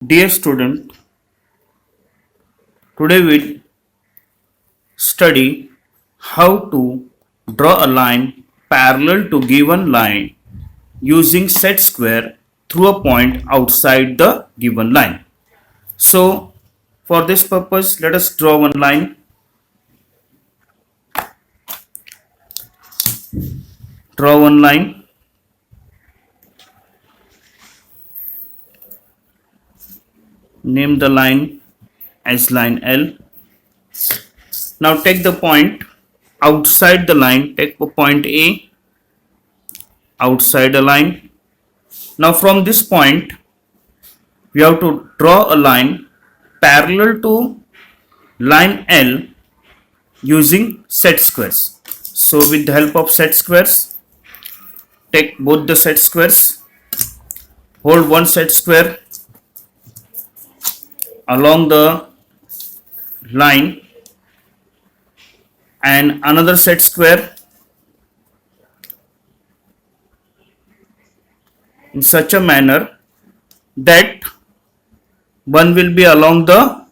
Dear student, today we'll study how to draw a line parallel to given line using set square through a point outside the given line. So for this purpose, let us draw one line. Draw one line. Name the line as line L. Now take the point outside the line. Take a point A outside the line. Now from this point, we have to draw a line parallel to line L using set squares. So with the help of set squares, take both the set squares, hold one set square along the line and another set square in such a manner that one will be along the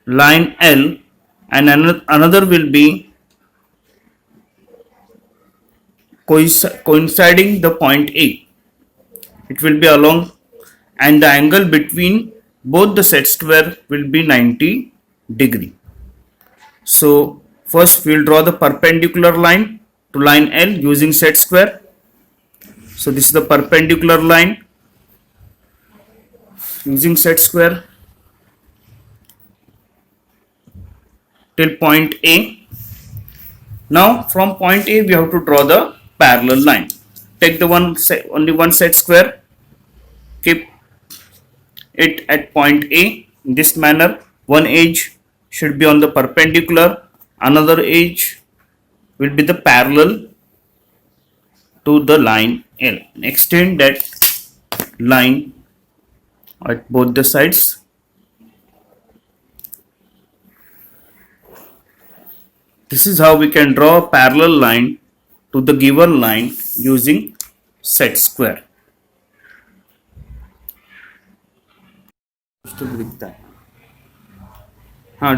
line L and another will be coinciding the point A. It will be along, and the angle between both the set square will be 90 degree. So first we will draw the perpendicular line to line L using set square. So this is the perpendicular line using set square till point A. Now from point A we have to draw the parallel line. Take the only one set square, keep it at point A in this manner. One edge should be on the perpendicular, another edge will be the parallel to the line L. Extend that line at both the sides. This is how we can draw a parallel line to the given line using set square.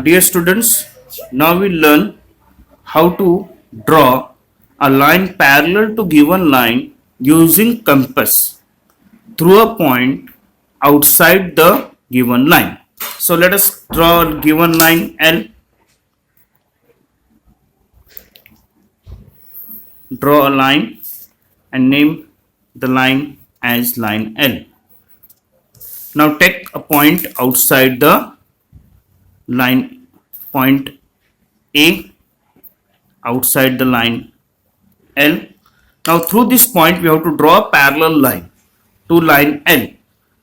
Dear students, now we learn how to draw a line parallel to given line using compass through a point outside the given line. So let us draw a given line L. Draw a line and name the line as line L. Now take a point outside the line, point A outside the line L. Now through this point we have to draw a parallel line to line L.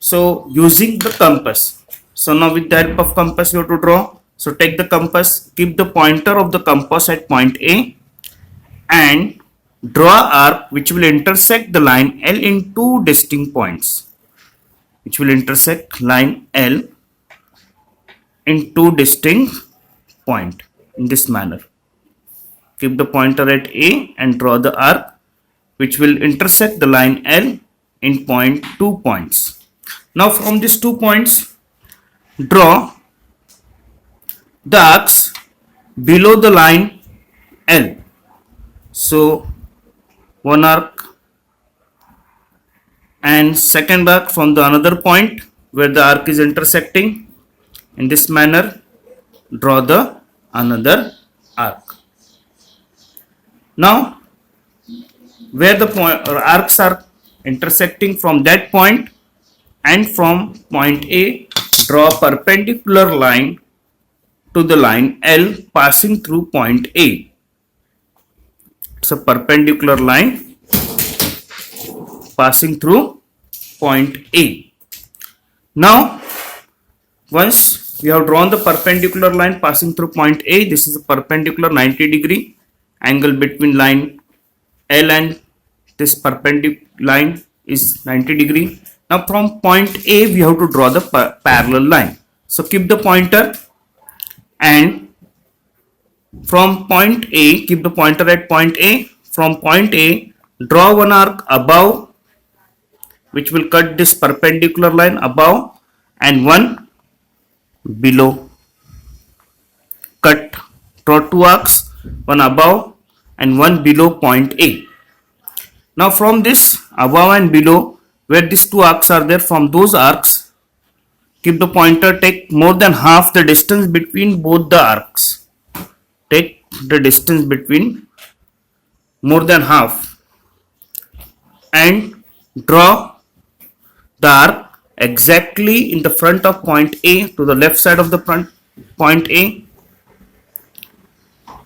So using the compass. So now with the help of compass we have to draw. So take the compass, keep the pointer of the compass at point A and draw an arc which will intersect the line L in two distinct points. Which will intersect line L in two distinct points in this manner. Keep the pointer at A and draw the arc which will intersect the line L in point 2 points. Now from these 2 points, draw the arcs below the line L. So one arc and second arc from the another point where the arc is intersecting. In this manner, draw the another arc. Now where the arcs are intersecting from that point and from point A, draw a perpendicular line to the line L passing through point A. It's a perpendicular line passing through point A. Now once we have drawn the perpendicular line passing through point A, this is a perpendicular 90 degree angle between line L and this perpendicular line is 90 degree. Now from point A we have to draw the parallel line. So keep the pointer and from point A, keep the pointer at point A. From point A, draw one arc above which will cut this perpendicular line above and one below. Cut. Draw two arcs, one above and one below point A. Now from this above and below, where these two arcs are there, from those arcs, keep the pointer, take more than half the distance between both the arcs. Take the distance between more than half and draw the arc exactly in the front of point A, to the left side of the front point A,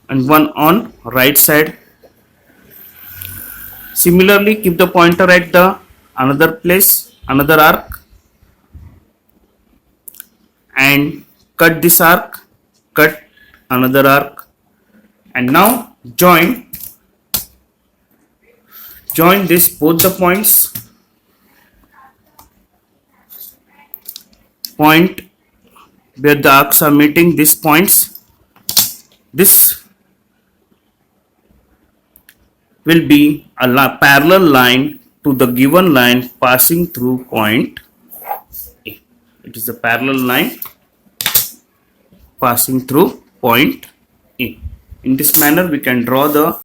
and one on right side. Similarly, keep the pointer at the another place, another arc, and cut this arc, cut another arc, and now join this both the point where the arcs are meeting, these points. This will be a parallel line to the given line passing through point A. It is a parallel line passing through point A. In this manner, we can draw the